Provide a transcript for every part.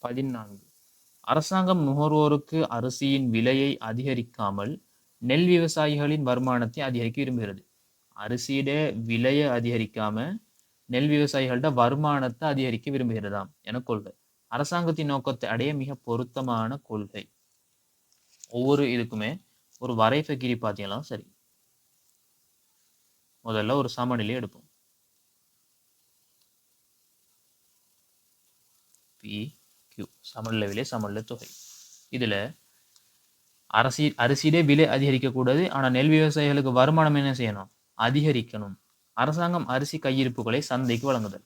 14. அரசாங்கம் நுகர்வோருக்கு அரிசியின் விலையை அதிகரிக்காமல் நெல் விவசாயிகளின் வருமானத்தை அதிகரிக்க விரும்புகிறது. அரிசியிட விலையை அதிகரிக்காம நெல் விவசாயிகள்ட வருமானத்தை அதிகரிக்க விரும்புகிறதாம் என கொள்கை. அரசாங்கத்தின் நோக்கத்தை அடைய மிக பொருத்தமான கொள்கை. ஒவ்வொரு இதுக்குமே ஒரு வரைபகிரி பார்த்தீங்கன்னா சரி. முதல்ல ஒரு சமநிலை எடுப்போம். பி கியூ சமநிலை விலை சமநிலை தொகை. இதுல அரிசியிட விலை அதிகரிக்கக்கூடாது. ஆனா நெல் விவசாயிகளுக்கு வருமானம் என்ன செய்யணும்? அதிகரிக்கணும். அரசாங்கம் அரிசி கையிருப்புகளை சந்தைக்கு வழங்குதல்.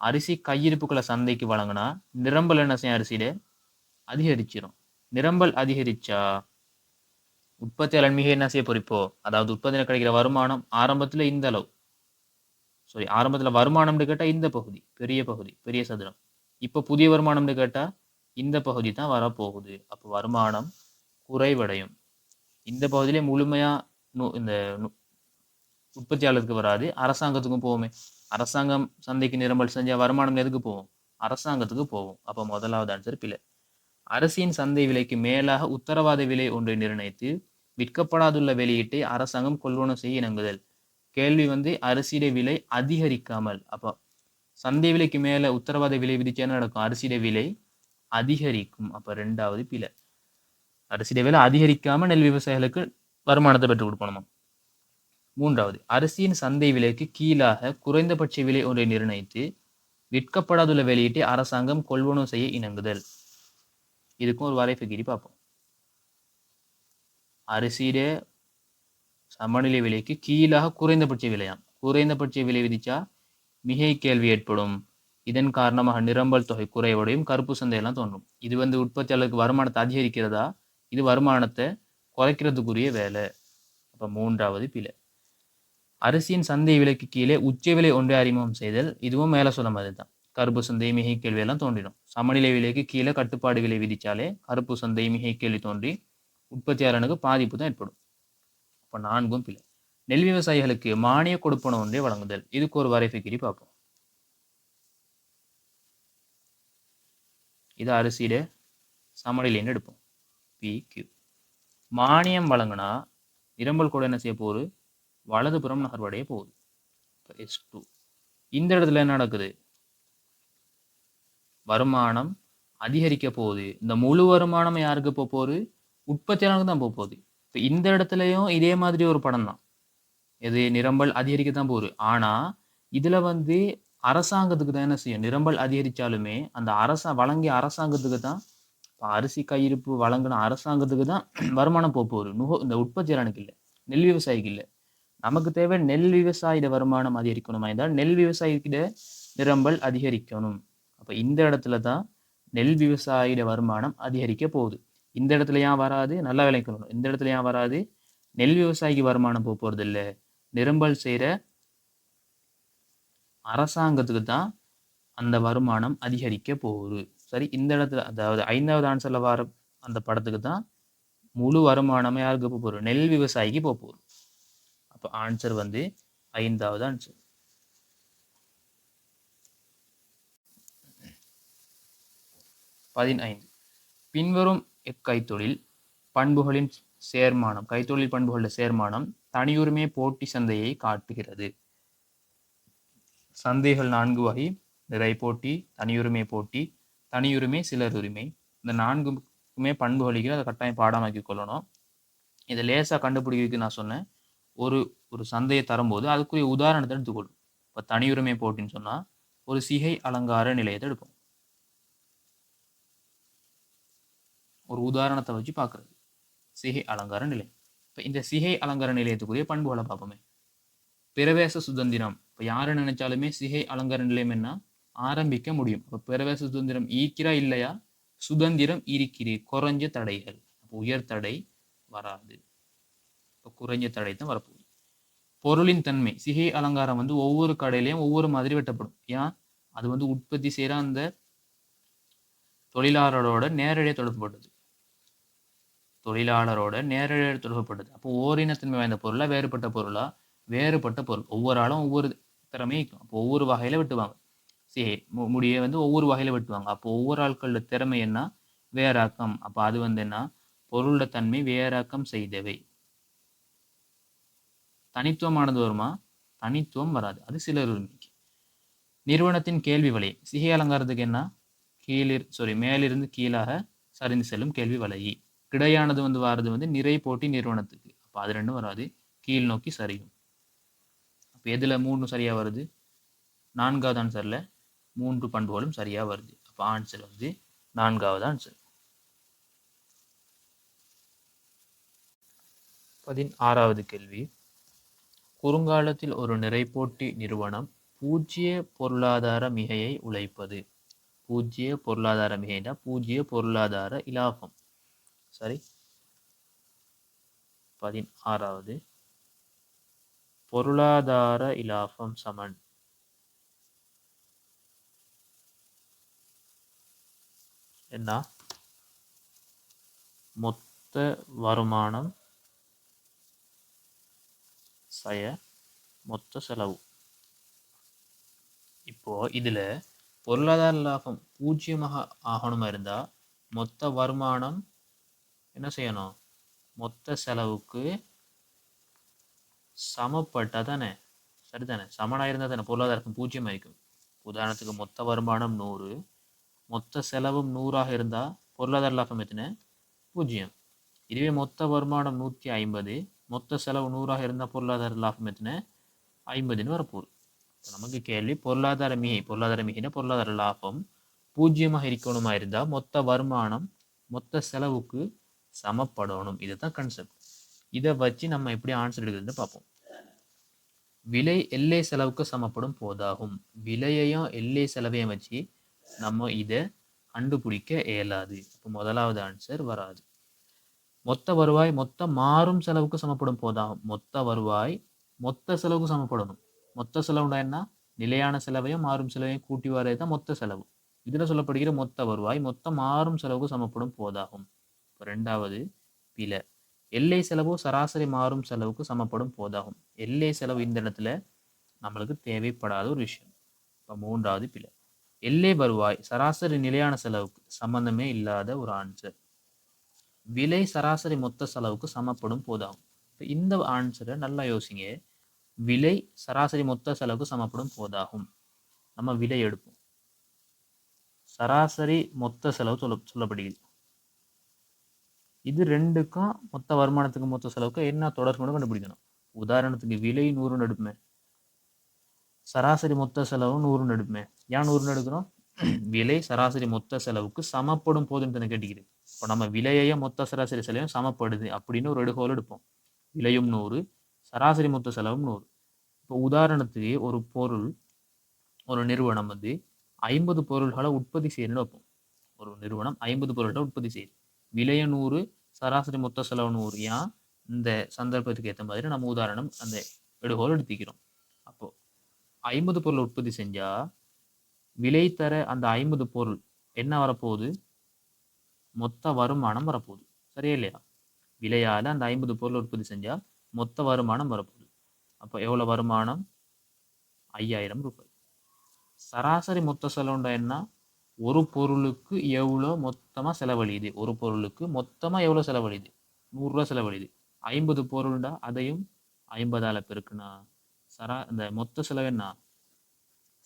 அரிசி கையிருப்புகளை சந்தைக்கு வழங்கினா நிரம்பல் என்ன செய்யும்? அரிசியிட அதிகரிச்சிடும். நிரம்பல் அதிகரிச்சா உற்பத்தியாளர் மிக என்ன செய்ய பொறிப்போ, அதாவது உற்பத்தியில் கிடைக்கிற வருமானம் ஆரம்பத்துல இந்த அளவு, ஆரம்பத்துல வருமானம்னு கேட்டா இந்த பகுதி பெரிய பகுதி, பெரிய சதுரம். இப்ப புதிய வருமானம்னு கேட்டா இந்த பகுதி தான் வரப்போகுது. அப்போ வருமானம் குறைவடையும். இந்த பகுதியிலே முழுமையா இந்த உற்பத்தியாளருக்கு வராது, அரசாங்கத்துக்கும் போவோமே. அரசாங்கம் சந்தைக்கு நிரம்பல் செஞ்சா வருமானம் எதுக்கு போகும்? அரசாங்கத்துக்கு போகும். அப்ப முதலாவது ஆன்சர் பிழை. அரசின் சந்தை விலைக்கு மேலாக உத்தரவாத விலை ஒன்றை நிர்ணயித்து விற்கப்படாதுள்ள வெளியீட்டை அரசாங்கம் கொள்வனவு செய்ய இணங்குதல். கேள்வி அரிசிയുടെ விலை அதிகரிக்காமல். அப்ப சந்தை விலைக்கு மேல உத்தரவாத விலை விதிச்சா என்ன நடக்கும்? அரிசிയുടെ விலை அதிகரிக்கும். அப்ப ரெண்டாவது பிழை. அரிசிയുടെ விலை அதிகரிக்காம நெல் விவசாயிகளுக்கு வருமானத்தை பெற்றுக் கொடுக்கணுமா? மூன்றாவது, அரிசியின் சந்தை விலைக்கு கீழாக குறைந்தபட்ச விலை ஒன்றை நிர்ணயித்து விற்கப்படாதுள்ள வெளியீட்டை அரசாங்கம் கொள்வனவு செய்ய இணங்குதல். இதுக்கும் ஒரு வரைபகிரி பார்ப்போம். அரிசியிட சமநிலை விலைக்கு கீழாக குறைந்தபட்ச விலையாம். குறைந்தபட்ச விலை விதிச்சா மிகை கேள்வி ஏற்படும். இதன் காரணமாக நிரம்பல் தொகை குறைவடையும், கருப்பு சந்தையெல்லாம் தோன்றும். இது உற்பத்தியாளருக்கு வருமானத்தை அதிகரிக்கிறதா? இது வருமானத்தை குறைக்கிறதுக்குரிய வேலை. அப்ப மூன்றாவது பிழை. அரிசியின் சந்தை விலைக்கு கீழே உச்ச விலை ஒன்றை அறிமுகம் செய்தல். இதுவும் மேல சொன்ன மாதிரி தான். கருப்பு சந்தை மிகை கேள்வி எல்லாம் தோன்றிடும். சமநிலை விலைக்கு கீழே கட்டுப்பாடு விலை விதிச்சாலே கருப்பு சந்தை மிகை கேள்வி தோன்றி உற்பத்தியாளனுக்கு பாதிப்பு தான் ஏற்படும். அப்ப நான்கும் பிழை. நெல் விவசாயிகளுக்கு மானிய கொடுப்பன ஒன்றை வழங்குதல். இதுக்கு ஒரு வரைபகிரி பார்ப்போம். இது அரிசியிட சமநிலைன்னு எடுப்போம். P Q. மானியம் வழங்கினா நிரம்பல் கூட என்ன செய்ய போகுது? வலதுபுறம் நகர்வடைய போகுது. S2. இந்த இடத்துல என்ன நடக்குது? வருமானம் அதிகரிக்க போகுது. இந்த முழு வருமானம் யாருக்கு போக போகுது? உற்பத்தியாளருக்கு தான் போக போகுது. இப்போ இந்த இடத்துலையும் இதே மாதிரி ஒரு படம் தான். எது? நிரம்பல் அதிகரிக்க தான் போகுது. ஆனா இதுல அரசாங்கத்துக்கு தான் என்ன செய்யும்? நிரம்பல் அதிகரிச்சாலுமே அந்த வழங்கிய அரசாங்கத்துக்கு தான், அரிசி கையிருப்பு வழங்கின அரசாங்கத்துக்கு தான் வருமானம் போக போகுது. இந்த உற்பத்தியாளனுக்கு இல்லை, நெல் விவசாயிக்கு இல்லை. நமக்கு தேவை நெல் விவசாயிட வருமானம் அதிகரிக்கணுமா என்றால் நெல் விவசாயிக்கிட நிரம்பல் அதிகரிக்கணும். அப்ப இந்த இடத்துல தான் நெல் விவசாயிட வருமானம் அதிகரிக்க போகுது. இந்த இடத்துல ஏன் வராது? நல்லா விளைக்கணும். இந்த இடத்துல ஏன் வராது? நெல் விவசாயிக்கு வருமானம் போக போறது இல்லை, நிரம்பல் செய்யற அரசாங்கத்துக்கு தான் அந்த வருமானம் அதிகரிக்க போகுது. சரி, இந்த இடத்துல அதாவது 5வது ஆன்சர்ல வர அந்த படத்துக்கு தான் முழு வருமானமே யாருக்கு போக போகுது? நெல் விவசாயிக்கு போக போகுது. அப்ப ஆன்சர் 5வது ஆன்சர். 15. பின்வரும் கைத்தொழில் பண்புகளின் சேர்மானம், கைத்தொழில் பண்புகளின் சேர்மானம் தனியுரிமை போட்டி சந்தையை காட்டுகிறது. சந்தைகள் 4 வகை: நிறை போட்டி, தனியுரிமை போட்டி, தனியுரிமை, சிலர் உரிமை. இந்த 4க்குமே பண்புகளிக்கு அதை கட்டாயம் பாடமாக்கி கொள்ளணும். இதை லேசா கண்டுபிடிக்கிறதுக்கு நான் சொன்னேன், ஒரு சந்தையை தரும்போது அதுக்குரிய உதாரணத்தை எடுத்துக்கொள்ளும். இப்போ தனியுரிமை போட்டின்னு சொன்னா ஒரு சிகை அலங்கார நிலையத்தை எடுப்போம். ஒரு உதாரணத்தை வச்சு பார்க்கறது சிகை அலங்கார நிலையம். இப்போ இந்த சிகை அலங்கார நிலையத்துக்குரிய பண்புகளை பார்ப்போமே. பிரவேச சுதந்திரம். இப்போ யாரை நினைச்சாலுமே சிகை அலங்கார நிலையம் என்ன ஆரம்பிக்க முடியும். இப்போ பிரவேச சுதந்திரம் ஈக்கிறா இல்லையா? சுதந்திரம் இருக்கிறது. குறைஞ்ச தடைகள். அப்போ உயர் தடை வராது. இப்போ குறைஞ்ச தடை தான் வரப்போகுது. பொருளின் தன்மை. சிகை அலங்காரம் ஒவ்வொரு கடையிலையும் ஒவ்வொரு மாதிரி வெட்டப்படும். ஏன்? அது உற்பத்தி செய்யற அந்த தொழிலாளரோட நேரடியாக தொடர்புபட்டது. அப்போ ஓரினத்தன்மை வாய்ந்த பொருளா, வேறுபட்ட பொருளா? வேறுபட்ட பொருள். ஒவ்வொரு ஆளும் ஒவ்வொரு திறமையும். அப்போ ஒவ்வொரு வகையில வெட்டுவாங்க. சரி முடியை வந்து ஒவ்வொரு வகையில் வெட்டுவாங்க. அப்போ ஒவ்வொரு ஆட்களோட திறமை என்ன வேறாக்கம். அப்போ அது வந்து என்ன பொருளோட தன்மை வேறாக்கம் செய்தவை. தனித்துவமானது வருமா? தனித்துவம் வராது. அது சிலர் உரிமைக்கு. நிறுவனத்தின் கேள்வி வலை சிகை அலங்காரத்துக்கு என்ன மேலிருந்து கீழாக சரிந்து செல்லும் கேள்வி வலை. கிடையானது வந்து வாரது வந்து நிறை போட்டி நிறுவனத்துக்கு. அப்போ அது ரெண்டும் வராது. கீழ் நோக்கி சரியும். அப்போ எதுல 3 சரியா வருது? 4வது ஆன்சர்ல 3 பண்புகளும் சரியா வருது. அப்போ ஆன்சர் வந்து 4வது ஆன்சர். 16வது கேள்வி. குறுங்காலத்தில் ஒரு நிறைபோட்டி நிறுவனம் பூஜ்ஜிய பொருளாதார மிகையை உழைப்பது. பூஜ்ஜிய பொருளாதார மிகைனா பூஜ்ஜிய பொருளாதார இலாபம். சரி. 16வது பொருளாதார இலாபம் சமன் என்ன? மொத்த வருமானம் சய மொத்த செலவு. இப்போ இதுல பொருளாதார லாபம் பூஜ்ஜியமாக ஆகணுமா இருந்தா மொத்த வருமானம் என்ன செய்யணும்? மொத்த செலவுக்கு சமப்பட்டா தானே. சரிதானே? சமனா இருந்தா தானே பொருளாதாரம் பூஜ்ஜியம் ஆയിരിக்கும். உதாரணத்துக்கு மொத்த வருமானம் 100, மொத்த செலவும் 100ஆக இருந்தா பொருளாதார லாபம் எத்தனை? 0. இதுவே மொத்த வருமானம் 150, மொத்த செலவு 100ஆக இருந்தால் பொருளாதார லாபம் எத்தனை? 50ன்னு வரப்போகுது. நமக்கு கேள்வி பொருளாதார மிகைனா பொருளாதார லாபம் பூஜ்ஜியமாக இருக்கணுமா இருந்தால் மொத்த வருமானம் மொத்த செலவுக்கு சமப்படணும். இதுதான் கான்செப்ட். இதை வச்சு நம்ம எப்படி ஆன்சர் எடுக்கிறதுன்னு பார்ப்போம். விலை எல்லை செலவுக்கு சமப்படும் போதாகும். விலையையும் எல்லை செலவையும் வச்சு நம்ம இதை கண்டுபிடிக்க இயலாது. இப்போ முதலாவது ஆன்சர் வராது. மொத்த வருவாய் மொத்த மாறும் செலவுக்கு சமப்படும் போதாகும். மொத்த வருவாய் மொத்த செலவுக்கு சமப்படணும். மொத்த செலவுனா என்ன? நிலையான செலவையும் மாறும் செலவையும் கூட்டி வரது தான் மொத்த செலவு. இதுல சொல்லப்படுகிற மொத்த வருவாய் மொத்த மாறும் செலவுக்கு சமப்படும் போதாகும். இப்போ 2வது பிழை. எல்லை செலவு சராசரி மாறும் செலவுக்கு சமப்படும் போதாகும். எல்லை செலவு இந்த இடத்துல நம்மளுக்கு தேவைப்படாத ஒரு விஷயம். இப்போ 3வது பிழை. எல்லை வருவாய் சராசரி நிலையான செலவுக்கு சம்பந்தமே இல்லாத ஒரு ஆன்சர். விலை சராசரி மொத்த செலவுக்கு சமப்படும் போதாகும். இப்போ இந்த ஆன்சரை நல்லா யோசிங்க. விலை சராசரி மொத்த செலவுக்கு சமப்படும் போதாகும். நம்ம விலை எடுப்போம். சராசரி மொத்த செலவு சொல்லப்படுகிறது. இது ரெண்டுக்கும் மொத்த வருமானத்துக்கு மொத்த செலவுக்கு என்ன தொடர்புன்னு கண்டுபிடிக்கணும். உதாரணத்துக்கு விலை 100 எடுப்போமே, சராசரி மொத்த செலவு 100 எடுப்போமே. ஏன் 100 எடுக்கிறோம்? விலை சராசரி மொத்த செலவுக்கு சமப்படும் போதுன்னு கேட்டுக்கிறது. இப்போ நம்ம விலையையும் மொத்த சராசரி செலவையும் சமப்படுது அப்படின்னு ஒரு எடுகோல் எடுப்போம். விலையும் 100, சராசரி மொத்த செலவும் 100. இப்போ உதாரணத்துக்கு ஒரு நிறுவனம் வந்து 50 பொருள்களை உற்பத்தி செய்யணும்னு வைப்போம். ஒரு நிறுவனம் 50 பொருட்களை உற்பத்தி செய்யுது. விலையும் 100, சராசரி மொத்த செலவு 100. ஏன்? இந்த சந்தர்ப்பத்துக்கு ஏற்ற மாதிரி நம்ம உதாரணம் அந்த எடுகோல் எடுத்துக்கிறோம். அப்போ 50 பொருள் உற்பத்தி செஞ்சா விலை தர அந்த 50 பொருள் என்ன வரப்போகுது? மொத்த வருமானம் வரப்போகுது. சரியா இல்லையா? விலையால அந்த 50 பொருள் உற்பத்தி செஞ்சா மொத்த வருமானம் வரப்போகுது. அப்போ எவ்வளவு வருமானம்? 5000 ரூபாய். சராசரி மொத்த செலவுண்டா என்ன? ஒரு பொருளுக்கு எவ்வளோ மொத்தமாக செலவழியுது? ஒரு பொருளுக்கு மொத்தமாக எவ்வளோ செலவழியுது? 100 ரூபா செலவழியுது. 50 பொருள்டா அதையும் 50ஆல பெருக்குனா இந்த மொத்த செலவு என்ன?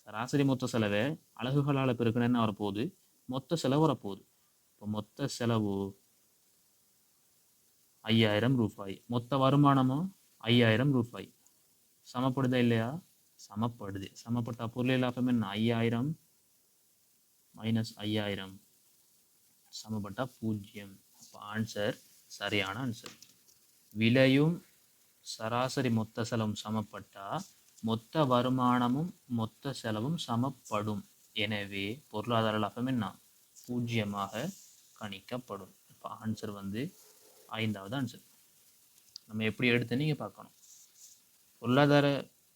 சராசரி மொத்த செலவை அலகுகளால் பெருக்குனா என்ன வரப்போகுது? மொத்த செலவு வரப்போகுது. இப்போ மொத்த செலவு 5000 ரூபாய். மொத்த வருமானமும் 5000 ரூபாய். சமப்படுதா இல்லையா? சமப்படுது. சமப்பட்ட பொருள் லாபம் என்ன? 5000 மைனஸ் 5000 சமப்பட்டா 0. அப்போ ஆன்சர் சரியான ஆன்சர். விலையும் சராசரி மொத்த செலவும் சமப்பட்டா மொத்த வருமானமும் மொத்த செலவும் சமப்படும். எனவே பொருளாதார லாபம் என்ன? 0ஆக கணிக்கப்படும். இப்போ ஆன்சர் வந்து 5வது ஆன்சர். நம்ம எப்படி எடுத்து நீங்கள் பார்க்கணும். பொருளாதார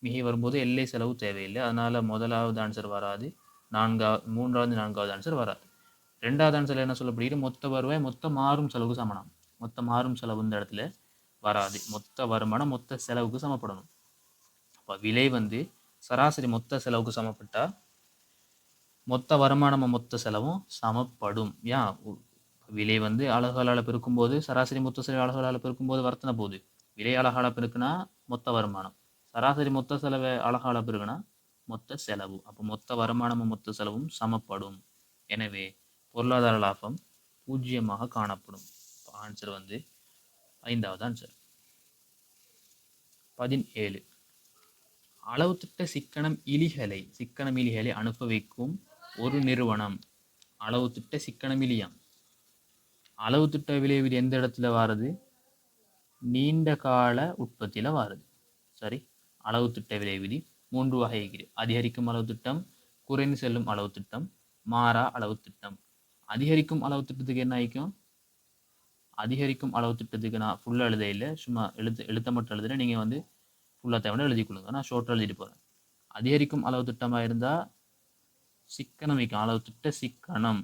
மிகை வரும்போது எல்லை செலவு தேவையில்லை. அதனால முதலாவது ஆன்சர் வராது. 3வது 4வது ஆன்சர் வராது. 2வது ஆன்சர் என்ன சொல்லப்படுகிறது? மொத்த வருவாய் மொத்த மாறும் செலவுக்கு சமணம். மொத்த மாறும் செலவு இந்த இடத்துல வராது. மொத்த வருமானம் மொத்த செலவுக்கு சமப்படணும். அப்போ விலை வந்து சராசரி மொத்த செலவுக்கு சமப்பட்டா மொத்த வருமானமும் மொத்த செலவும் சமப்படும். ஏன் விலை வந்து அலகுகளால் பெருக்கும்போது சராசரி மொத்த செலவு அலகுகளால் பெருக்கும்போது வர்த்தனை போகுது. விலை அலகால பெருக்குனா மொத்த வருமானம், சராசரி மொத்த செலவை அலகால பெருக்குனா மொத்த செலவு. அப்போ மொத்த வருமானமும் மொத்த செலவும் சமப்படும். எனவே பொருளாதார லாபம் 0 காணப்படும். ஆன்சர் வந்து 5வது ஆன்சர். 17 அளவு திட்ட சிக்கனம் இலிகளை அனுபவிக்கும் ஒரு நிறுவனம். அளவு திட்ட சிக்கனம் இலியாம். அளவு திட்ட விளைவு எந்த இடத்துல வாருது? நீண்ட கால உற்பத்தியில வாருது. சரி, அளவு திட்ட விலை விதி 3 வகை. அதிகரிக்கும் அளவு திட்டம், குறைந்து செல்லும் அளவு திட்டம், மாறா அளவு திட்டம். அதிகரிக்கும் அளவு திட்டத்துக்கு என்ன ஆயிக்கும்? அதிகரிக்கும் அளவு திட்டத்துக்கு நான் ஃபுல்லா எழுத இல்லை, சும்மா எழுத்த மட்டும் எழுதுறேன். நீங்க வந்து ஃபுல்லா தேவை எழுதி கொடுங்க, நான் ஷோர்ட் எழுதிட்டு போறேன். அதிகரிக்கும் அளவு திட்டமா இருந்தா சிக்கனம் வைக்கும், அளவு திட்ட சிக்கனம்.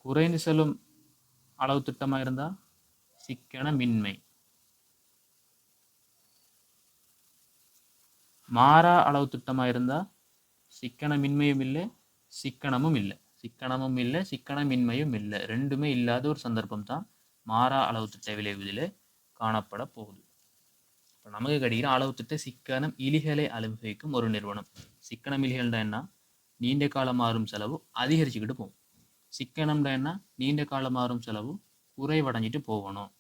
குறைந்து செல்லும் அளவு திட்டமா இருந்தா சிக்கனமின்மை. மாறா அளவு திட்டமா இருந்தா சிக்கனமின்மையும் இல்லை, சிக்கனமும் இல்லை. சிக்கனமும் இல்லை, சிக்கனமின்மையும் இல்லை. ரெண்டுமே இல்லாத ஒரு சந்தர்ப்பம் தான் மாறா அளவு திட்ட விளைவுதில் காணப்பட போகுது. இப்போ நமக்கு கிடைக்கிற அளவு திட்ட சிக்கனம் இலிகளை அனுபவிக்கும் ஒரு நிறுவனம். சிக்கனம் இலிகள் தான் என்ன? நீண்ட காலம் மாறும் செலவு அதிகரிச்சுக்கிட்டு போகும். சிக்கனம் தான் என்ன? நீண்ட காலம் மாறும் செலவு குறைவடைஞ்சிட்டு போகணும்.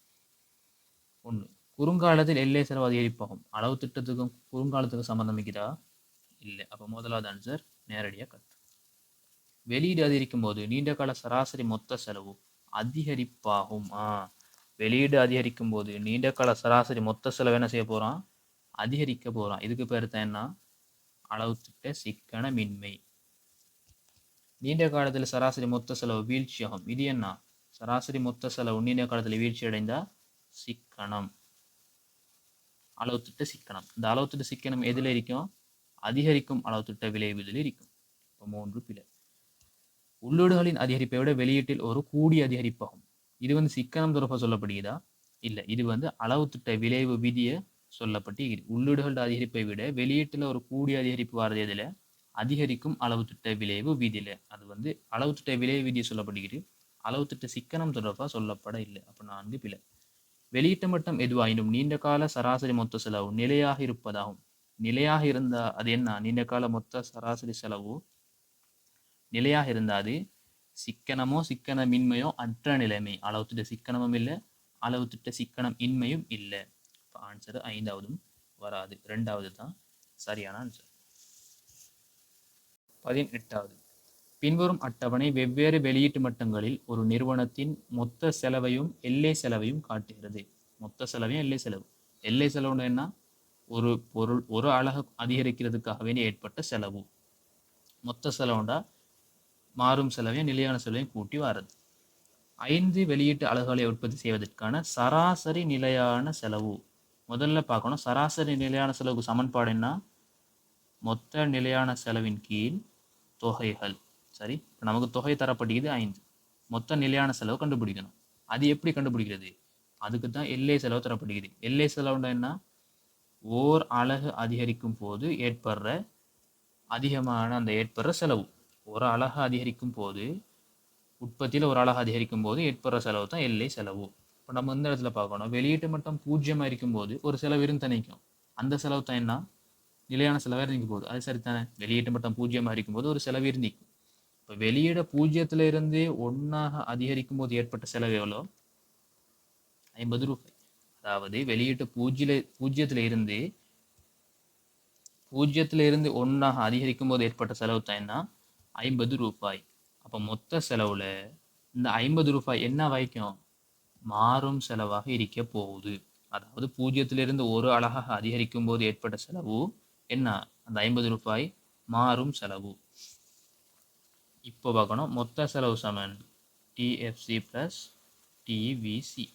ஒன்று. குறுங்காலத்தில் எல்லை செலவு அதிகரிப்பாகும். அளவு திட்டத்துக்கும் குறுங்காலத்துக்கும் சம்பந்தம் இருக்கிறதா? இல்லை. அப்போ முதலாவது ஆன்சர் நேரடியாக கருத்து. வெளியீடு அதிகரிக்கும் போது நீண்ட கால சராசரி மொத்த செலவு அதிகரிப்பாகும். வெளியீடு அதிகரிக்கும் போது நீண்ட கால சராசரி மொத்த செலவு என்ன செய்ய போறான்? அதிகரிக்க போறான். இதுக்கு பேர் தான் என்ன? அளவு திட்ட சிக்கனமின்மை. நீண்ட காலத்தில் சராசரி மொத்த செலவு வீழ்ச்சியாகும். இது என்ன? சராசரி மொத்த செலவு நீண்ட காலத்தில் வீழ்ச்சி அடைந்தா சிக்கனம், அளவு திட்ட சிக்கனம். இந்த அளவு திட்ட சிக்கனம் எதுல இருக்கும்? அதிகரிக்கும் அளவு திட்ட விளைவுதில் இருக்கும். இப்போ 3 பிழை. உள்ளீடுகளின் அதிகரிப்பை விட வெளியீட்டில் ஒரு கூடிய அதிகரிப்பாகும். இது வந்து சிக்கனம் தொடர்பாக சொல்லப்படுகிறதா? இல்லை, இது வந்து அளவு திட்ட விளைவு விதியை சொல்லப்பட்டு உள்ளீடுகளோட அதிகரிப்பை விட வெளியீட்டில் ஒரு கூடிய அதிகரிப்பு வாரது எதுல? அதிகரிக்கும் அளவு திட்ட விளைவு விதியில. அது வந்து அளவு திட்ட விளைவு விதியை சொல்லப்படுகிறது, அளவு திட்ட சிக்கனம் தொடர்பாக சொல்லப்பட இல்லை. அப்போ 4 பிழை. வெளியீட்டு மட்டம் எதுவாயினும் நீண்ட கால சராசரி மொத்த செலவு நிலையாக இருப்பதாகும். நிலையாக இருந்தா அது என்ன? நீண்ட கால மொத்த சராசரி செலவு நிலையாக இருந்தா அது சிக்கனமோ சிக்கனமின்மையோ அற்ற நிலைமை. அளவு திட்ட சிக்கனமும் இல்லை, அளவு திட்ட சிக்கனம் இன்மையும் இல்லை. ஆன்சர் 5வதும் வராது. 2வது தான் சரியான ஆன்சர். 18வது பின்வரும் அட்டவணை வெவ்வேறு வெளியீட்டு மட்டங்களில் ஒரு நிறுவனத்தின் மொத்த செலவையும் எல்லை செலவையும் காட்டுகிறது. மொத்த செலவையும் எல்லை செலவு. எல்லை செலவுன்னு என்ன? ஒரு பொருள் ஒரு அலகு அதிகரிக்கிறதுக்காக வேண்டி ஏற்பட்ட செலவு. மொத்த செலவுண்டா மாறும் செலவையும் நிலையான செலவையும் கூட்டி வாரது. 5 வெளியீட்டு அலகுகளை உற்பத்தி செய்வதற்கான சராசரி நிலையான செலவு. முதல்ல பார்க்கணும், சராசரி நிலையான செலவுக்கு சமன்பாடு என்ன? மொத்த நிலையான செலவின் கீழ் தொகைகள். சரி, இப்போ நமக்கு தொகை தரப்படுகிறது 5. மொத்த நிலையான செலவு கண்டுபிடிக்கணும். அது எப்படி கண்டுபிடிக்கிறது? அதுக்கு தான் எல்லை செலவு தரப்படுகிறது. எல்லை செலவுன்னா என்ன? ஓர் அலகு அதிகரிக்கும் போது ஏற்படுற அதிகமான அந்த ஏற்படுற செலவு. ஒரு அலகு அதிகரிக்கும் போது, உற்பத்தியில் ஒரு அலகு அதிகரிக்கும் போது ஏற்படுற செலவு தான் எல்லை செலவு. இப்போ நம்ம இந்த இடத்துல பார்க்கணும், வெளியீட்டு மட்டம் 0 இருக்கும் போது ஒரு செலவு இருந்து நிற்கும். அந்த செலவு தான் என்ன? நிலையான செலவாக இருந்துக்கு போகுது. அது சரித்தானே? வெளியீட்டு மட்டம் 0 இருக்கும் போது ஒரு செலவு இருந்திக்கும். இப்போ வெளியீட 0ல இருந்து 1 அதிகரிக்கும் போது ஏற்பட்ட செலவு எவ்வளோ? 50 ரூபாய். அதாவது வெளியீட்டு 0ல இருந்து 1 அதிகரிக்கும் போது ஏற்பட்ட செலவு தான் என்ன? 50 ரூபாய். அப்போ மொத்த செலவுல இந்த 50 ரூபாய் என்ன வைக்கும்? மாறும் செலவாக இருக்க போகுது. அதாவது 0ல இருந்து 1 அலகாக அதிகரிக்கும் போது ஏற்பட்ட செலவு என்ன? அந்த 50 ரூபாய் மாறும் செலவு. இப்போ பார்க்கணும், மொத்த செலவு சமன் டிஎஃப்சி பிளஸ் டிவிசி.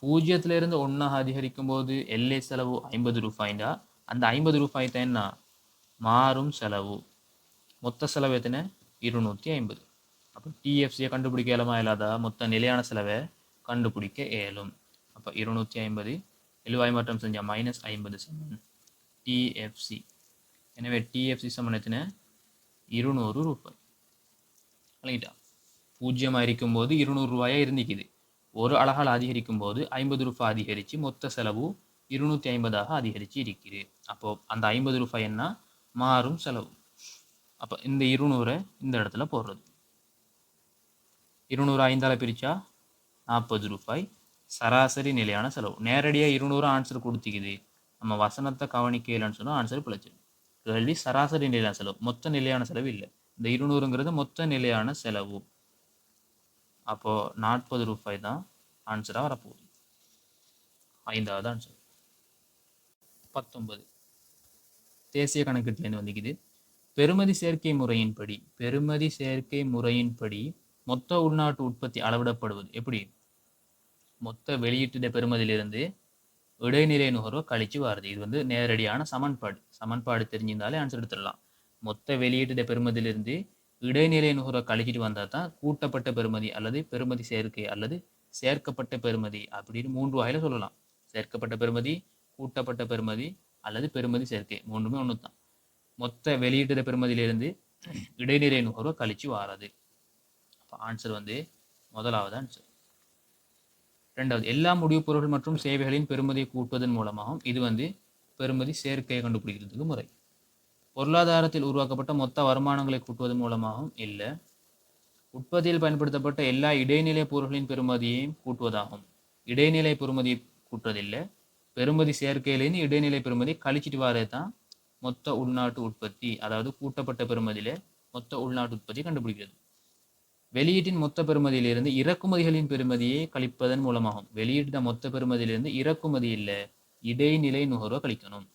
0ல இருந்து 1 அதிகரிக்கும் போது எல்லை செலவு 50 ரூபாய்ண்டா அந்த 50 ரூபாய் தான் என்ன? மாறும் செலவு. மொத்த செலவு எத்தனை? 250. அப்போ டிஎஃப்சியை கண்டுபிடிக்க இயலுமா இல்லாதா? மொத்த நிலையான செலவை கண்டுபிடிக்க இயலும். அப்போ 250 எழுவாய் மாற்றம் செஞ்சால் -50 சமன் டிஎஃப்சி. எனவே டிஎஃப்சி சமன் எத்தனை? 200 ரூபாய். விளங்கிட்டா? 0 இருக்கும்போது 200 ரூபாயா இருந்துக்குது. ஒரு அலகால் அதிகரிக்கும் போது 50 ரூபாய் அதிகரித்து மொத்த செலவு 250 அதிகரித்து இருக்குது. அப்போ அந்த 50 ரூபாய் என்ன மாறும் செலவு. அப்போ இந்த 200 இந்த இடத்துல போடுறது. 200 5ஆல் பிரித்தா 40 ரூபாய் சராசரி நிலையான செலவு. நேரடியாக 200 ஆன்சர் கொடுத்திக்குது. நம்ம வசனத்தை கவனிக்கலன்னு சொன்னால் ஆன்சர் பிழைச்சிடும். கேள்வி சராசரி நிலையான செலவு, மொத்த நிலையான செலவு இல்லை. இந்த 200ங்கிறது மொத்த நிலையான செலவு. அப்போது 40 ரூபாய் தான் ஆன்சராக வரப்போகுது. 5வது ஆன்சர். 19 தேசிய கணக்கீட்டிலேருந்து வந்துக்குது. பெறுமதி சேர்க்கை முறையின்படி மொத்த உள்நாட்டு உற்பத்தி அளவிடப்படுவது எப்படி? மொத்த வெளியீட்டு பெறுமதியிலிருந்து இடைநிலை நுகர்வை கழிச்சு வருது. இது நேரடியான சமன்பாடு தெரிஞ்சிருந்தாலே ஆன்சர் எடுத்துடலாம். மொத்த வெளியீட்டு பெறுமதியிலிருந்து இடைநிலை நுகர்வை கழிச்சிட்டு வந்தால் தான் கூட்டப்பட்ட பெறுமதி அல்லது பெறுமதி சேர்க்கை அல்லது சேர்க்கப்பட்ட பெறுமதி அப்படின்னு 3 வகையில் சொல்லலாம். சேர்க்கப்பட்ட பெறுமதி, கூட்டப்பட்ட பெறுமதி அல்லது பெறுமதி சேர்க்கை, மூன்றுமே ஒன்று தான். மொத்த வெளியீட்டு பெறுமதியிலிருந்து இடைநிலை நுகர்வை கழிச்சு வாரது. அப்போ ஆன்சர் முதலாவது ஆன்சர். 2வது எல்லா முடிவுப் பொருட்கள் மற்றும் சேவைகளின் பெறுமதியை கூட்டுவதன் மூலமாகவும் இது பெறுமதி சேர்க்கையை கண்டுபிடிக்கிறதுக்கு முறை. பொருளாதாரத்தில் உருவாக்கப்பட்ட மொத்த வருமானங்களை கூட்டுவதன் மூலமாகவும் இல்லை. உற்பத்தியில் பயன்படுத்தப்பட்ட எல்லா இடைநிலை பொருட்களின் பெறுமதியையும் கூட்டுவதாகும். இடைநிலை பெறுமதியை கூட்டுவதில்லை. பெறுமதி சேர்க்கையிலேருந்து இடைநிலை பெறுமதியை கழிச்சிட்டு வரது தான் மொத்த உள்நாட்டு உற்பத்தி, அதாவது கூட்டப்பட்ட பெறுமதியில மொத்த உள்நாட்டு உற்பத்தி கண்டுபிடிக்கிறது. வெளியீட்டின் மொத்த பெறுமதியிலிருந்து இறக்குமதிகளின் பெறுமதியை கழிப்பதன் மூலமாகும். வெளியீட்டு மொத்த பெறுமதியிலிருந்து இறக்குமதி இல்லை, இடைநிலை நுகர்வை கழிக்கணும்.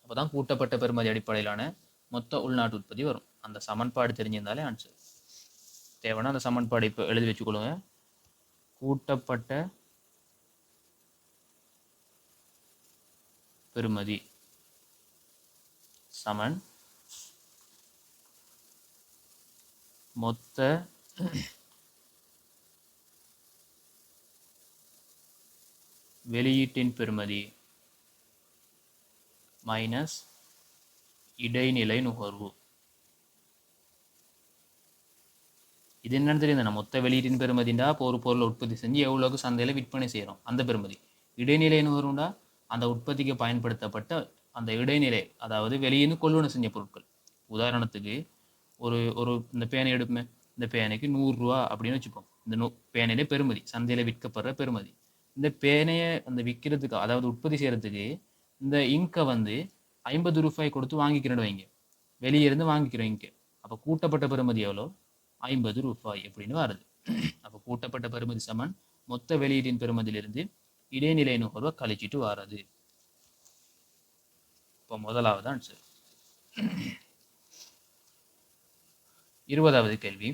அப்போதான் கூட்டப்பட்ட பெறுமதி அடிப்படையிலான மொத்த உள்நாட்டு உற்பத்தி வரும். அந்த சமன்பாடு தெரிஞ்சிருந்தாலே ஆன்சர். தேவைன்னா அந்த சமன்பாடு இப்போ எழுதி வச்சுக்கொள்ளுங்க. கூட்டப்பட்ட பெறுமதி சமன் மொத்த வெளியீட்டின் பெறுமதி மைனஸ் இடைநிலை நுகர்வு. இது என்னன்னு தெரியுது. மொத்த வெளியீட்டின் பெறுமதிண்டா ஒரு பொருளை உற்பத்தி செஞ்சு எவ்வளோக்கு சந்தையில் விற்பனை செய்கிறோம் அந்த பெறுமதி. இடைநிலை நுகர்வுண்டா அந்த உற்பத்திக்கு பயன்படுத்தப்பட்ட அந்த இடைநிலை, அதாவது வெளியின்னு கொள்வனை செஞ்ச பொருட்கள். உதாரணத்துக்கு ஒரு இந்த பேனை எடுப்போமே, இந்த பேனைக்கு 100 ரூபா அப்படின்னு வச்சுப்போம். இந்த பேனையிலே பெறுமதி, சந்தையில் விற்கப்படுற பெறுமதி. இந்த பேனையை விற்கிறதுக்கு, அதாவது உற்பத்தி செய்கிறதுக்கு இந்த இங்கை 50 ரூபாய் கொடுத்து வாங்கிக்கிறேன்னு வைங்க, வெளியே இருந்து வாங்கிக்கிறோம் இங்கே. அப்போ கூட்டப்பட்ட பெறுமதி எவ்வளோ? 50 ரூபாய் அப்படின்னு வருது. அப்போ கூட்டப்பட்ட பெறுமதி சமன் மொத்த வெளியீட்டின் பெறுமதியிலிருந்து இடைநிலை நுகர்வை கழிச்சிட்டு வாரது. இப்போ முதலாவது ஆன்சர். 20வது கேள்வி,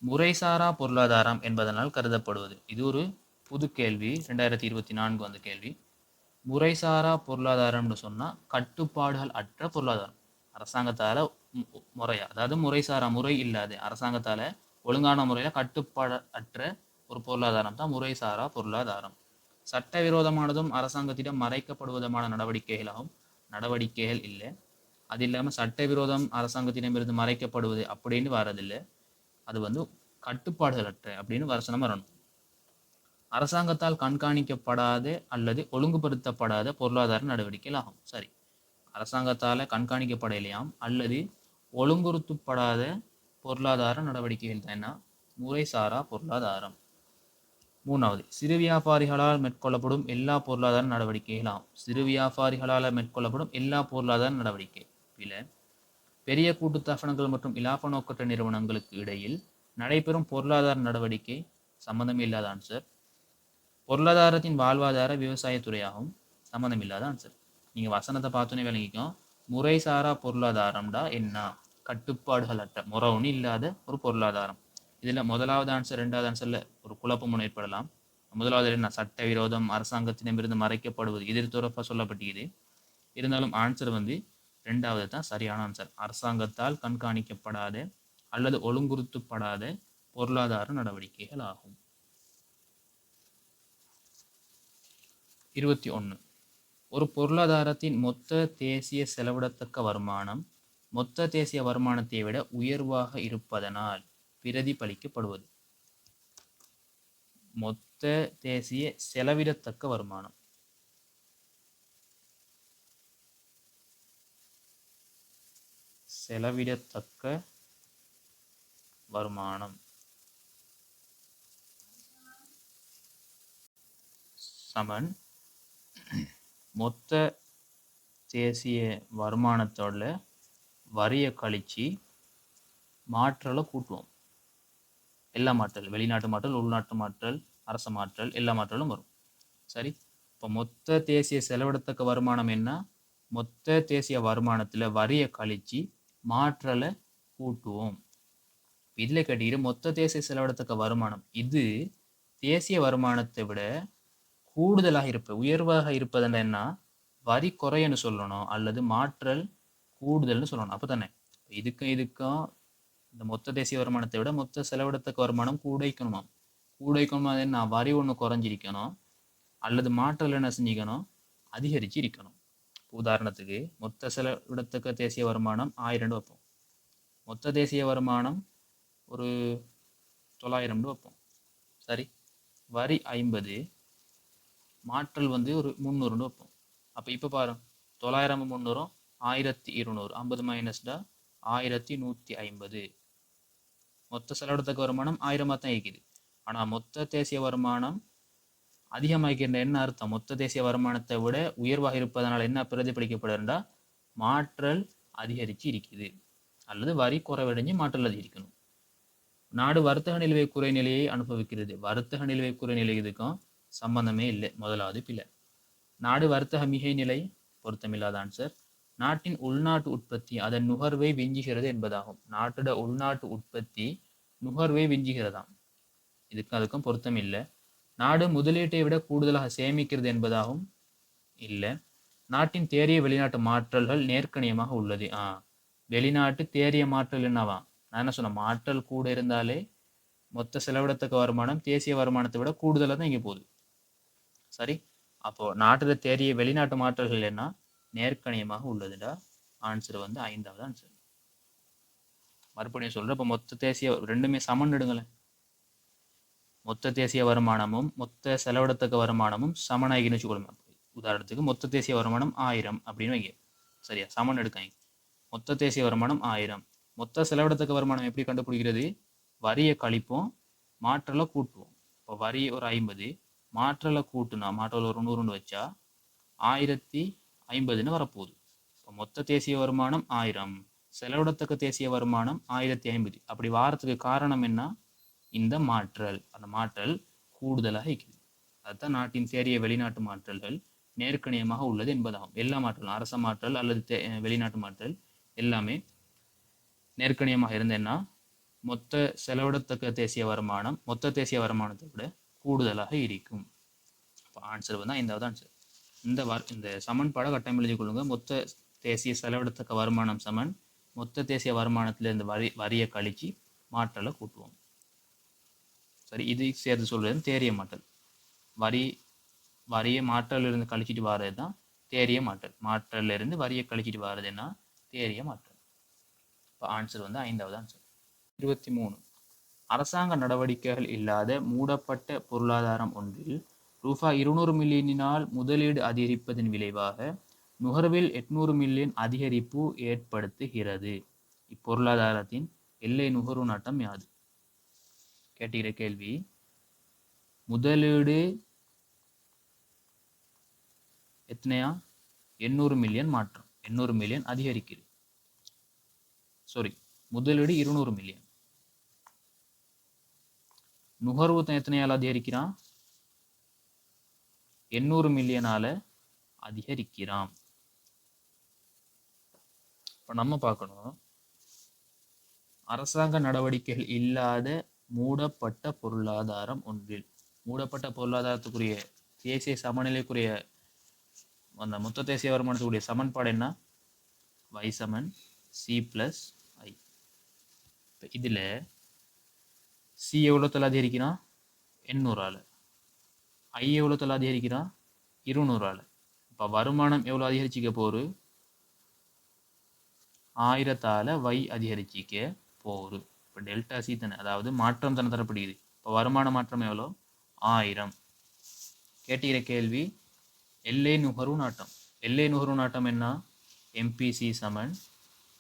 முறைசாரா பொருளாதாரம் என்பதனால் கருதப்படுவது. இது ஒரு புது கேள்வி, 2024 வந்த கேள்வி. முறைசாரா பொருளாதாரம்னு சொன்னால் கட்டுப்பாடுகள் அற்ற பொருளாதாரம். அரசாங்கத்தால் முறையா, அதாவது முறைசாரா, முறை இல்லாத, அரசாங்கத்தால் ஒழுங்கான முறையில் கட்டுப்பாடு அற்ற ஒரு பொருளாதாரம் தான் முறைசாரா பொருளாதாரம். சட்டவிரோதமானதும் அரசாங்கத்திடம் மறைக்கப்படுவதுமான நடவடிக்கைகள் இல்லை. அது இல்லாமல் சட்டவிரோதம் அரசாங்கத்திடமிருந்து மறைக்கப்படுவது அப்படின்னு வரதில்லை. அது கட்டுப்பாடுகள் அற்ற அப்படின்னு வருஷனம் வரணும். அரசாங்கத்தால் கண்காணிக்கப்படாத அல்லது ஒழுங்குபடுத்தப்படாத பொருளாதார நடவடிக்கைகள் ஆகும். சரி, அரசாங்கத்தால் கண்காணிக்கப்படலையாம் அல்லது ஒழுங்குறுத்தப்படாத பொருளாதார நடவடிக்கைகள் தான் என்ன? முறைசாரா பொருளாதாரம். 3வது, சிறு வியாபாரிகளால் மேற்கொள்ளப்படும் எல்லா பொருளாதார நடவடிக்கைகளாகும். சிறு வியாபாரிகளால் மேற்கொள்ளப்படும் எல்லா பொருளாதார நடவடிக்கை இல்லை. பெரிய கூட்டுத்தாபனங்கள் மற்றும் இலாப நோக்கற்ற நிறுவனங்களுக்கு இடையில் நடைபெறும் பொருளாதார நடவடிக்கை சம்பந்தம் இல்லாத ஆன்சர். பொருளாதாரத்தின் வாழ்வாதார விவசாயத்துறையாகும். சம்பந்தம் இல்லாத ஆன்சர். நீங்கள் வசனத்தை பார்த்தோன்னே விளங்கிக்கும். முறைசாரா பொருளாதாரம்டா என்ன? கட்டுப்பாடுகள் அற்ற, முறை ஒன்று இல்லாத ஒரு பொருளாதாரம். இதில் முதலாவது ஆன்சர் 2வது ஆன்சரில் ஒரு குழப்பம் ஏற்படலாம். முதலாவது என்ன? சட்டவிரோதம், அரசாங்கத்திடமிருந்து மறைக்கப்படுவது, இது தொடர்பாக சொல்லப்பட்டிருக்குது. இருந்தாலும் ஆன்சர் 2வது தான் சரியான ஆன்சர். அரசாங்கத்தால் கண்காணிக்கப்படாத அல்லது ஒழுங்குறுத்தப்படாத பொருளாதார நடவடிக்கைகள் ஆகும். 21, ஒரு பொருளாதாரத்தின் மொத்த தேசிய செலவிடத்தக்க வருமானம் மொத்த தேசிய வருமானத்தை விட உயர்வாக இருப்பதனால் பிரதிபலிக்கப்படுவது. மொத்த தேசிய செலவிடத்தக்க வருமானம். செலவிடத்தக்க வருமானம் சமன் மொத்த தேசிய வருமானத்தோட வரியை கழிச்சு மாற்றலை கூட்டுவோம். எல்லா மாற்றல், வெளிநாட்டு மாற்றல், உள்நாட்டு மாற்றல், அரச மாற்றல், எல்லா மாற்றலும் வரும். சரி, இப்போ மொத்த தேசிய செலவிடத்தக்க வருமானம் என்ன? மொத்த தேசிய வருமானத்தில் வரியை கழிச்சு மாற்றலை கூட்டுவோம். இதில் கேட்டீங்க மொத்த தேசிய செலவிடத்தக்க வருமானம் இது தேசிய வருமானத்தை விட கூடுதலாக உயர்வாக இருப்பதுன்னா என்ன? வரி குறைன்னு சொல்லணும் அல்லது மாற்றல் கூடுதல்னு சொல்லணும். அப்போ தானே இதுக்கும் இந்த மொத்த தேசிய வருமானத்தை விட மொத்த செலவிடத்தக்க வருமானம் கூடைக்கணுமா? கூடைக்கணுமா என்ன? வரி ஒன்று குறைஞ்சிருக்கணும் அல்லது மாற்றல் என்ன செஞ்சிக்கணும்? அதிகரிச்சு இருக்கணும். உதாரணத்துக்கு மொத்த செலவிடத்தக்க தேசிய வருமானம் 1000 வைப்போம். மொத்த தேசிய வருமானம் ஒரு 900 வைப்போம். சரி, வரி 50, மாற்றல் ஒரு 300 வைப்போம். அப்போ இப்போ பாருங்க, 900 300 1200, 50 மைனஸ்டா 1150. மொத்த செலவிடத்தக்க வருமானம் 1000 தான் இருக்குது. ஆனால் மொத்த தேசிய வருமானம் அதிகமாகின்ற என்ன அர்த்தம்? மொத்த தேசிய வருமானத்தை விட உயர்வாக இருப்பதனால் என்ன பிரதிபலிக்கப்படுறா? மாற்றல் அதிகரித்து இருக்குது அல்லது வரி குறைவடைஞ்சு மாற்றல் அதிகரிக்கணும். நாடு வர்த்தக நிலுவை குறைநிலையை அனுபவிக்கிறது. வர்த்தக நிலுவை குறைநிலை இதுக்கும் சம்பந்தமே இல்லை. முதலாவது பிள்ளை. நாடு வர்த்தக மிகை நிலை பொருத்தமில்லாத ஆன்சர். நாட்டின் உள்நாட்டு உற்பத்தி அதன் நுகர்வை விஞ்சுகிறது என்பதாகும். நாட்டோட உள்நாட்டு உற்பத்தி நுகர்வை விஞ்சுகிறதாம். அதுக்கும் பொருத்தம் இல்லை. நாடு முதலீட்டை விட கூடுதலாக சேமிக்கிறது என்பதாகவும் இல்லை. நாட்டின் தேறிய வெளிநாட்டு மாற்றல்கள் நேர்கணியமாக உள்ளது. வெளிநாட்டு தேறிய மாற்றல் என்னவா? நான் என்ன சொன்னேன்? மாற்றல் கூட இருந்தாலே மொத்த செலவிடத்தக்க வருமானம் தேசிய வருமானத்தை விட கூடுதலாக தான் இங்கே போகுது. சரி, அப்போ நாட்டில் தேறிய வெளிநாட்டு மாற்றல்கள் என்ன? நேர்கணியமாக உள்ளதுடா. ஆன்சர் 5வது ஆன்சர். மறுபடியும் சொல்றேன், இப்போ மொத்த தேசிய ரெண்டுமே சமன் எடுங்களேன். மொத்த தேசிய வருமானமும் மொத்த செலவிடத்தக்க வருமானமும் சமனாகின்னு வச்சுக்கொள்ளுங்க. உதாரணத்துக்கு மொத்த தேசிய வருமானம் 1000 அப்படின்னு வைங்க. சரியா, சமன் எடுக்காங்க. மொத்த தேசிய வருமானம் 1000. மொத்த செலவிடத்தக்க வருமானம் எப்படி கண்டுபிடிக்கிறது? வரியை கழிப்போம், மாற்றலை கூட்டுவோம். இப்போ வரி ஒரு 50, மாற்றலை கூட்டுனா மாற்றல் ஒரு 100 வச்சா 1050 வரப்போகுது. இப்போ மொத்த தேசிய வருமானம் 1000, செலவிடத்தக்க தேசிய வருமானம் 1050. அப்படி வாரத்துக்கு காரணம் என்ன? இந்த மாற்றல். அந்த மாற்றல் கூடுதலாக இருக்குது. அதுதான் நாட்டின் தேறிய வெளிநாட்டு மாற்றல்கள் நேர்கணியமாக உள்ளது என்பதாகும். எல்லா மாற்றலும், அரச மாற்றல் அல்லது வெளிநாட்டு மாற்றல் எல்லாமே நேர்கணியமாக இருந்தேன்னா மொத்த செலவிடத்தக்க தேசிய வருமானம் மொத்த தேசிய வருமானத்தை விட கூடுதலாக இருக்கும். இப்போ ஆன்சர் 5வது ஆன்சர். இந்த சமன்பாடை கட்டாயம் எழுதி கொள்ளுங்க. மொத்த தேசிய செலவிடத்தக்க வருமானம் சமன் மொத்த தேசிய வருமானத்திலிருந்து வரியை கழிச்சு மாற்றலை கூட்டுவோம். சரி, இது சேர்த்து சொல்றது தேறிய மாற்றல். வரியை மாற்றல் இருந்து கழிச்சிட்டு வர்றது தான் தேறிய மாற்றல். மாற்றல்ல இருந்து வரியை கழிச்சிட்டு வர்றதுன்னா தேறிய மாற்றல். இப்போ ஆன்சர் 5வது ஆன்சர். 23. அரசாங்க நடவடிக்கைகள் இல்லாத மூடப்பட்ட பொருளாதாரம் ஒன்றில் ரூபாய் 200 மில்லியனினால் முதலீடு அதிகரிப்பதன் விளைவாக நுகர்வில் 800 மில்லியன் அதிகரிப்பு ஏற்படுத்துகிறது. இப்பொருளாதாரத்தின் எல்லை நுகர்வு நாட்டம் யாது? கேட்டுக்கிற கேள்வி. முதலீடு எத்தனையா? 800 மில்லியன் மாற்றம், 800 மில்லியன் அதிகரிக்குது. சாரி, முதலீடு 200 மில்லியன். நுகர்வு எத்தனையால் அதிகரிக்கிறான்? 800 மில்லியனால அதிகரிக்கிறான். இப்போ நம்ம பார்க்கணும், அரசாங்க நடவடிக்கைகள் இல்லாத மூடப்பட்ட பொருளாதாரம் ஒன்றில். மூடப்பட்ட பொருளாதாரத்துக்குரிய தேசிய சமநிலைக்குரிய அந்த மொத்த தேசிய வருமானத்துக்குரிய சமன்பாடு என்ன? y = c + i. இதில் சி எவ்வளோத்தில் அதிகரிக்கிறான்? 800ஆல். ஐ எவ்வளோத்தில் அதிகரிக்கிறான்? 200ஆல். இப்போ வருமானம் எவ்வளோ அதிகரிச்சிக்க போகுது? 1000ஆல் y அதிகரிச்சிக்க போகுது. இப்போ டெல்டா சி தானே, அதாவது மாற்றம் தானே தரப்படுகிறது. இப்போ வருமான மாற்றம் எவ்வளோ? 1000. கேட்டுக்கிற கேள்வி எல்லை நுகர்வு நாட்டம். எல்லை நுகர்வு நாட்டம் என்ன? எம்பிசி சமன்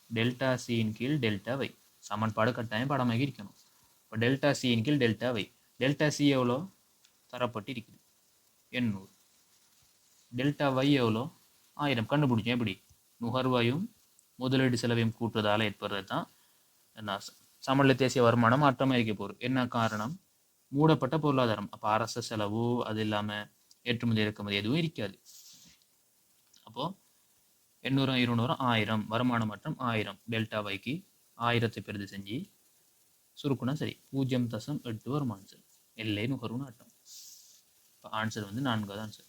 டெல்டா சியின் கீழ் டெல்டா வை. சமன்பாடு கட்டாயம் பாடமாக இருக்கணும். இப்போ டெல்டா சியின் கீழ் டெல்டா வை. டெல்டா சி எவ்வளோ தரப்பட்டு இருக்குது? 800. டெல்டா வை எவ்வளோ? 1000. கண்டுபிடிச்சேன். எப்படி? நுகர்வையும் முதலீடு செலவையும் கூட்டுறதால ஏற்படுறது தான் என்ன சமநிலை தேசிய வருமானம் மாற்றமாக இருக்க போகுது. என்ன காரணம்? மூடப்பட்ட பொருளாதாரம். அப்போ அரச செலவு, அது இல்லாமல் ஏற்றுமதி இறக்குமதி எதுவும் இருக்காது. அப்போ 800, 200, 1000 வருமான மாற்றம் 1000. டெல்டா வைக்கு 1000 பெருது செஞ்சு சுருக்குனா சரி 0.8 வரும் ஆன்சர். எல்லை நுகர்வு நாட்டம். இப்போ ஆன்சர் வந்து 4வது ஆன்சர்.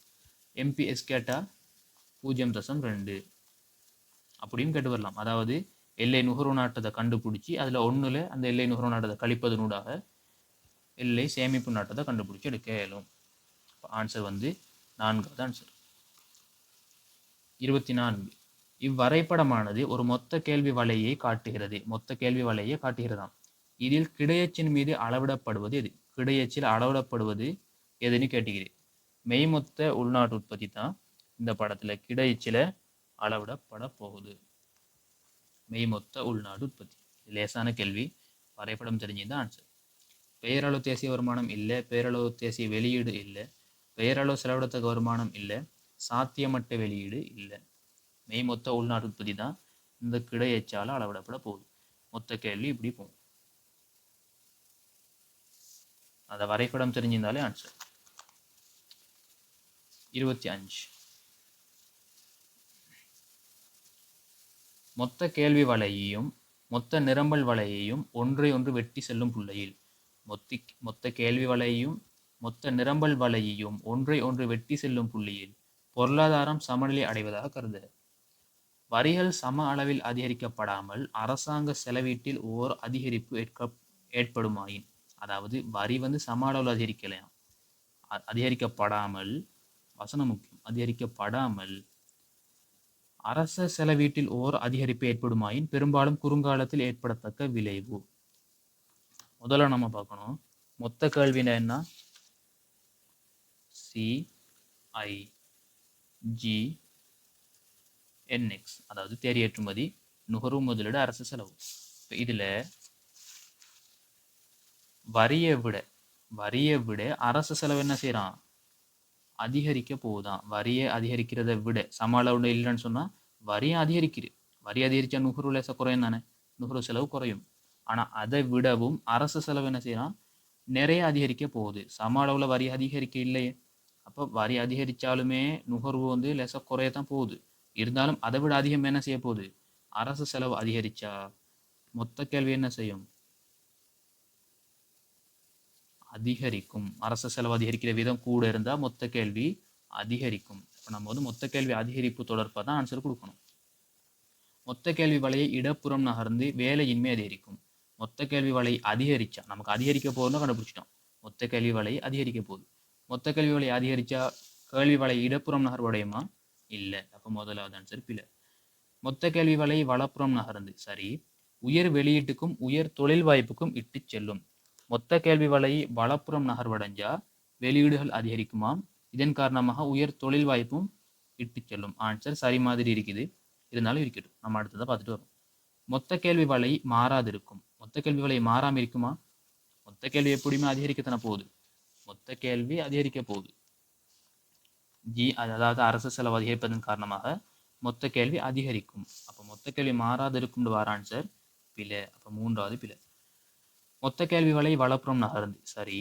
எம்பிஎஸ் கேட்டால் 0.2 அப்படியும் கேட்டு வரலாம். அதாவது எல்லை நுகர்வு நாட்டத்தை கண்டுபிடிச்சி அதில் ஒன்றில் அந்த எல்லை நுகர்வு நாட்டத்தை கழிப்பதனூடாக எல்லை சேமிப்பு நாட்டத்தை கண்டுபிடிச்சி எடுக்க இயலும். ஆன்சர் வந்து 4வது ஆன்சர். 24. இவ்வரைபடமானது ஒரு மொத்த கேள்வி வலையை காட்டுகிறது. மொத்த கேள்வி வலையை காட்டுகிறதாம். இதில் கிடையச்சின் மீது அளவிடப்படுவது எது? கிடையச்சில் அளவிடப்படுவது எதுன்னு கேட்டுக்கிறேன். மெய்மொத்த உள்நாட்டு உற்பத்தி தான் இந்த படத்தில் கிடையச்சில அளவிடப்பட போகுது. மெய்மொத்த உள்நாட்டு உற்பத்தி. லேசான கேள்வி. வரைபடம் தெரிஞ்சிருந்தா ஆன்சர். பெயரளவு தேசிய வருமானம் இல்லை, பெயரளவு தேசிய வெளியீடு இல்லை, பெயரளவு செலவிடத்தக்க வருமானம் இல்லை, சாத்தியமற்ற வெளியீடு இல்லை. மெய்மொத்த உள்நாட்டு உற்பத்தி தான் இந்த கிடையச்சால அளவிடப்பட போகுது. மொத்த கேள்வி இப்படி போகும். அந்த வரைபடம் தெரிஞ்சிருந்தாலே ஆன்சர். 25. மொத்த கேள்வி வலையையும் மொத்த நிரம்பல் வலையையும் ஒன்றை ஒன்று வெட்டி செல்லும் புள்ளியில். மொத்த கேள்வி வலையையும் மொத்த நிரம்பல் வலையையும் ஒன்றை ஒன்று வெட்டி செல்லும் புள்ளியில் பொருளாதாரம் சமநிலை அடைவதாக கருத. வரிகள் சம அளவில் அதிகரிக்கப்படாமல் அரசாங்க செலவீட்டில் ஓர் அதிகரிப்பு ஏற்படுமாயின், அதாவது வரி வந்து சம அளவில் அதிகரிக்கலாம், அதிகரிக்கப்படாமல், வசனம் முக்கியம், அதிகரிக்கப்படாமல் அரச செலவீட்டில் ஓர் அதிகரிப்பு ஏற்படுமாயின் பெரும்பாலும் குறுங்காலத்தில் ஏற்படத்தக்க விளைவு. முதல்ல நம்ம பார்க்கணும் மொத்த கேள்வினா என்ன? CIGNX, அதாவது தேரி ஏற்றுமதி, நுகர்வு முதலீடு, அரசு செலவு. இதுல வரியை விட அரசு செலவு என்ன செய்யறான்? அதிகரிக்க போகுதான். வரியை அதிகரிக்கிறத விட சம அளவு இல்லைன்னு சொன்னா வரியை அதிகரிக்குது. வரி அதிகரிச்சா நுகர்வு லேசா குறையும் தானே, நுகர்வு செலவு குறையும். ஆனா அதை விடவும் அரசு செலவு என்ன செய்யறான்? நிறைய அதிகரிக்க போகுது. சம அளவுல வரி அதிகரிக்க இல்லையே. அப்போ வரி அதிகரிச்சாலுமே நுகர்வு வந்து லேசா குறையத்தான் போகுது. இருந்தாலும் அதை விட அதிகம் என்ன செய்ய போகுது? அரசு செலவு அதிகரிச்சா மொத்த கேள்வி என்ன செய்யும்? அதிகரிக்கும். அரசு செலவு அதிகரிக்கிற விதம் கூட இருந்தா மொத்த கேள்வி அதிகரிக்கும். இப்போ நம்ம வந்து மொத்த கேள்வி அதிகரிப்பு தொடர்பாக தான் ஆன்சர் கொடுக்கணும். மொத்த கேள்வி வலையை இடப்புறம் நகர்ந்து வேலையின்மை அதிகரிக்கும். மொத்த கேள்வி வலை அதிகரிச்சா, நமக்கு அதிகரிக்க போகுதுன்னு கண்டுபிடிச்சிட்டோம். மொத்த கேள்வி வலை அதிகரிக்க போகுது. மொத்த கேள்வி வலை அதிகரிச்சா கேள்வி வலை இடப்புறம் நகர்வடையுமா? இல்லை. அப்போ முதலாவது ஆன்சர் பிழை. மொத்த கேள்வி வலை வலப்புறம் நகர்ந்து சரி உயர் வெளியீட்டுக்கும் உயர் தொழில் வாய்ப்புக்கும் இட்டு செல்லும். மொத்த கேள்வி வலை வலப்புறம் நகர்வடைஞ்சா வெளியீடுகள் அதிகரிக்குமாம். இதன் காரணமாக உயர் தொழில் வாய்ப்பும் இட்டு செல்லும். ஆன்சர் சரி மாதிரி இருக்குது, இருந்தாலும் இருக்கட்டும், நம்ம அடுத்ததை பார்த்துட்டு வரோம். மொத்த கேள்வி வலை மாறாதிருக்கும். மொத்த கேள்வி வலை மாறாம இருக்குமா? மொத்த கேள்வி எப்படியுமே அதிகரிக்கத்தானே போகுது. மொத்த கேள்வி அதிகரிக்க போகுது. அதாவது அரசு செலவு அதிகரிப்பதன் காரணமாக மொத்த கேள்வி அதிகரிக்கும். அப்போ மொத்த கேள்வி மாறாதிருக்கும் வர ஆன்சர் பிழை. அப்போ மூன்றாவது பிழை. மொத்த கேள்வி வலை வலப்புறம் நகர்ந்து சரி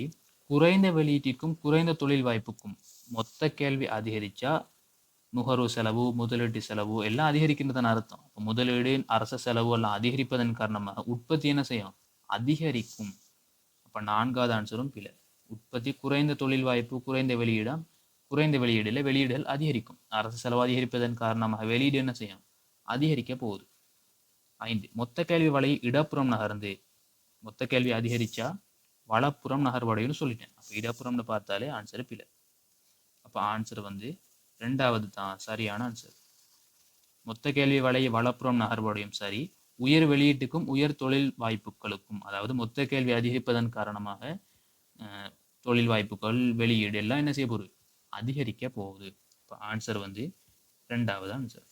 குறைந்த வெளியீட்டிற்கும் குறைந்த தொழில் வாய்ப்புக்கும். மொத்த கேள்வி அதிகரிச்சா நுகர்வு செலவு, முதலீட்டு செலவு எல்லாம் அதிகரிக்கின்றதுன்னு அர்த்தம். இப்போ முதலீடு, அரசு செலவு எல்லாம் அதிகரிப்பதன் காரணமாக உற்பத்தி என்ன செய்யும்? அதிகரிக்கும். அப்போ நான்காவது ஆன்சரும் பிழை. உற்பத்தி குறைந்த தொழில் வாய்ப்பு, குறைந்த வெளியீடா? குறைந்த வெளியீடுல வெளியீடுகள் அதிகரிக்கும். அரசு செலவு அதிகரிப்பதன் காரணமாக வெளியீடு என்ன செய்யும்? அதிகரிக்க போகுது. 5. மொத்த கேள்வி வலை இடப்புறம் நகர்ந்து. மொத்த கேள்வி அதிகரிச்சா வலப்புறம் நகர்வடையும் சொல்லிட்டேன். அப்போ இடப்புறம்னு பார்த்தாலே ஆன்சர் பிழை. அப்போ ஆன்சர் வந்து ரெண்டாவது தான் சரியான ஆன்சர். மொத்த கேள்வி வலை வலப்புறம் நகர்வடையும் சரி உயர் வெளியீட்டுக்கும் உயர் தொழில் வாய்ப்புகளுக்கும், அதாவது மொத்த கேள்வி அதிகரிப்பதன் காரணமாக தொழில் வாய்ப்புகள் வெளியீடு எல்லாம் என்ன செய்ய போகுது, அதிகரிக்க போகுது. இப்போ ஆன்சர் வந்து 2வது ஆன்சர்.